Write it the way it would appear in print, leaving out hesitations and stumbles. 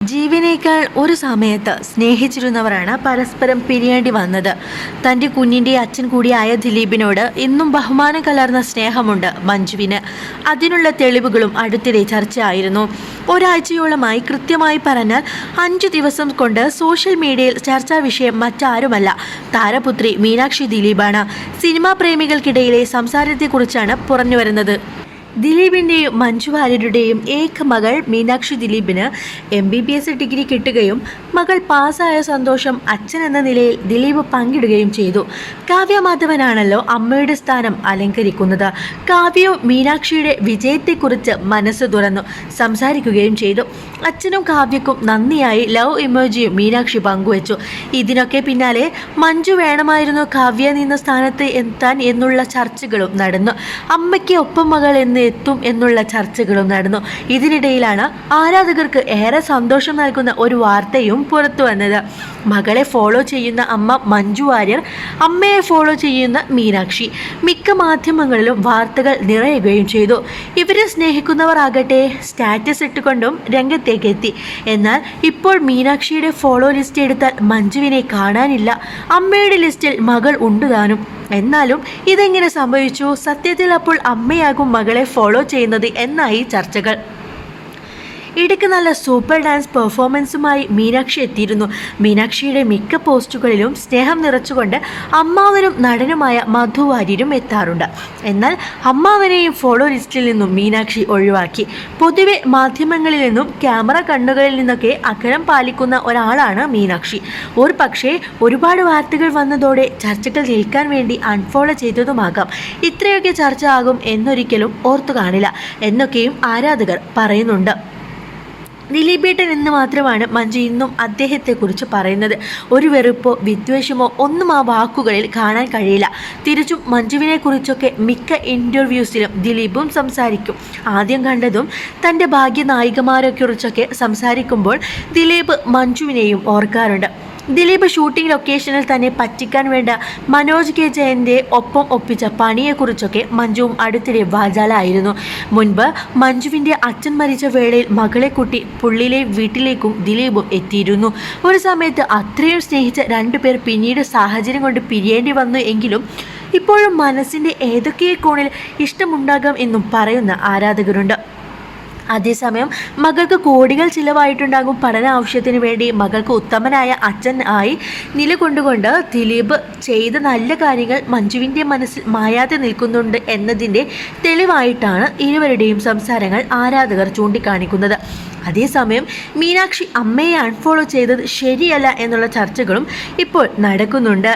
ജീവനേക്കാൾ ഒരു സമയത്ത് സ്നേഹിച്ചിരുന്നവരാണ് പരസ്പരം പിരിയേണ്ടി വന്നത്. തൻ്റെ കുഞ്ഞിൻ്റെ അച്ഛൻ കൂടിയായ ദിലീപിനോട് ഇന്നും ബഹുമാനം കലർന്ന സ്നേഹമുണ്ട് മഞ്ജുവിന്. അതിനുള്ള തെളിവുകളും അടുത്തിടെ ചർച്ചയായിരുന്നു. ഒരാഴ്ചയോളമായി, കൃത്യമായി പറഞ്ഞാൽ 5 ദിവസം കൊണ്ട് സോഷ്യൽ മീഡിയയിൽ ചർച്ചാ വിഷയം മറ്റാരുമല്ല, താരപുത്രി മീനാക്ഷി ദിലീപാണ്. സിനിമാ പ്രേമികൾക്കിടയിലെ സംസാരത്തെക്കുറിച്ചാണ് പുറഞ്ഞുവരുന്നത്. ദിലീപിൻ്റെയും മഞ്ജു വാര്യരുടെയും ഏക മകൾ മീനാക്ഷി ദിലീപിന് MBBS ഡിഗ്രി കിട്ടുകയും മകൾ പാസ്സായ സന്തോഷം അച്ഛൻ എന്ന നിലയിൽ ദിലീപ് പങ്കിടുകയും ചെയ്തു. കാവ്യ മാധവനാണല്ലോ അമ്മയുടെ സ്ഥാനം അലങ്കരിക്കുന്നത്. കാവ്യയും മീനാക്ഷിയുടെ വിജയത്തെക്കുറിച്ച് മനസ്സ് തുറന്നു സംസാരിക്കുകയും ചെയ്തു. അച്ഛനും കാവ്യക്കും നന്ദിയായി ലവ് ഇമോജിയും മീനാക്ഷി പങ്കുവച്ചു. ഇതിനൊക്കെ പിന്നാലെ മഞ്ജു വേണമായിരുന്നു കാവ്യ നിന്ന സ്ഥാനത്ത് എത്താൻ എന്നുള്ള ചർച്ചകളും നടന്നു. അമ്മയ്ക്ക് ഒപ്പം മകൾ എന്ന് എത്തും എന്നുള്ള ചർച്ചകളും നടന്നു. ഇതിനിടയിലാണ് ആരാധകർക്ക് ഏറെ സന്തോഷം നൽകുന്ന ഒരു വാർത്തയും പുറത്തു വന്നത്. മകളെ ഫോളോ ചെയ്യുന്ന അമ്മ മഞ്ജു വാര്യർ, അമ്മയെ ഫോളോ ചെയ്യുന്ന മീനാക്ഷി. മിക്ക മാധ്യമങ്ങളിലും വാർത്തകൾ നിറയുകയും ചെയ്തു. ഇവരെ സ്നേഹിക്കുന്നവർ ആകട്ടെ സ്റ്റാറ്റസ് ഇട്ടുകൊണ്ടും രംഗത്തേക്കെത്തി. എന്നാൽ ഇപ്പോൾ മീനാക്ഷിയുടെ ഫോളോ ലിസ്റ്റ് എടുത്താൽ മഞ്ജുവിനെ കാണാനില്ല. അമ്മയുടെ ലിസ്റ്റിൽ മകൾ ഉണ്ടുതാനും. എന്നാലും ഇതെങ്ങനെ സംഭവിച്ചു? സത്യത്തിൽ അപ്പോൾ അമ്മയാകും മകളെ ഫോളോ ചെയ്യുന്നത് എന്നായി ചർച്ചകൾ. ഇടയ്ക്ക് നല്ല സൂപ്പർ ഡാൻസ് പെർഫോമൻസുമായി മീനാക്ഷി എത്തിയിരുന്നു. മീനാക്ഷിയുടെ മിക്ക പോസ്റ്റുകളിലും സ്നേഹം നിറച്ചുകൊണ്ട് അമ്മാവനും നടനുമായ മധു വാര്യരും എത്താറുണ്ട്. എന്നാൽ അമ്മാവനെയും ഫോളോ ലിസ്റ്റിൽ നിന്നും മീനാക്ഷി ഒഴിവാക്കി. പൊതുവെ മാധ്യമങ്ങളിൽ നിന്നും ക്യാമറ കണ്ണുകളിൽ നിന്നൊക്കെ അകലം പാലിക്കുന്ന ഒരാളാണ് മീനാക്ഷി. പക്ഷേ ഒരുപാട് വാർത്തകൾ വന്നതോടെ ചർച്ചകൾ നിൽക്കാൻ വേണ്ടി അൺഫോളോ ചെയ്തതുമാകാം. ഇത്രയൊക്കെ ചർച്ച ആകും എന്നൊരിക്കലും ഓർത്തു കാണില്ല എന്നൊക്കെയും ആരാധകർ പറയുന്നുണ്ട്. ദിലീപേട്ടൻ എന്ന് മാത്രമാണ് മഞ്ജു ഇന്നും അദ്ദേഹത്തെക്കുറിച്ച് പറയുന്നത്. ഒരു വെറുപ്പോ വിദ്വേഷമോ ഒന്നും ആ വാക്കുകളിൽ കാണാൻ കഴിയില്ല. തിരിച്ചും മഞ്ജുവിനെക്കുറിച്ചൊക്കെ മിക്ക ഇൻ്റർവ്യൂസിലും ദിലീപും സംസാരിക്കും. ആദ്യം കണ്ടതും തൻ്റെ ഭാഗ്യ നായികമാരെക്കുറിച്ചൊക്കെ സംസാരിക്കുമ്പോൾ ദിലീപ് മഞ്ജുവിനെയും ഓർക്കാറുണ്ട്. ദിലീപ് ഷൂട്ടിംഗ് ലൊക്കേഷനിൽ തന്നെ പറ്റിക്കാൻ വേണ്ട മനോജ് കെ ജയൻ്റെ ഒപ്പം ഒപ്പിച്ച പണിയെക്കുറിച്ചൊക്കെ മഞ്ജുവും അടുത്തിടെ വാചാലായിരുന്നു. മുൻപ് മഞ്ജുവിൻ്റെ അച്ഛൻ മരിച്ച വേളയിൽ മകളെ കൂട്ടി പുള്ളിയിലെ വീട്ടിലേക്കും ദിലീപും എത്തിയിരുന്നു. ഒരു സമയത്ത് അത്രയും സ്നേഹിച്ച 2 പേർ പിന്നീട് സാഹചര്യം കൊണ്ട് പിരിയേണ്ടി വന്നു എങ്കിലും ഇപ്പോഴും മനസ്സിൻ്റെ ഏതൊക്കെ കോണിൽ ഇഷ്ടമുണ്ടാകാം എന്നും പറയുന്ന ആരാധകരുണ്ട്. അതേസമയം മകൾക്ക് കോടികൾ ചിലവായിട്ടുണ്ടാകും പഠന ആവശ്യത്തിന് വേണ്ടി മകൾക്ക് ഉത്തമനായ അച്ഛൻ ആയി നിലകൊണ്ടുകൊണ്ട് ദിലീപ് ചെയ്ത നല്ല കാര്യങ്ങൾ മഞ്ജുവിൻ്റെ മനസ്സിൽ മായാതെ നിൽക്കുന്നുണ്ട് എന്നതിൻ്റെ തെളിവായിട്ടാണ് ഇരുവരുടെയും സംസാരങ്ങൾ ആരാധകർ ചൂണ്ടിക്കാണിക്കുന്നത്. അതേസമയം മീനാക്ഷി അമ്മയെ അൺഫോളോ ചെയ്തത് ശരിയല്ല എന്നുള്ള ചർച്ചകളും ഇപ്പോൾ നടക്കുന്നുണ്ട്.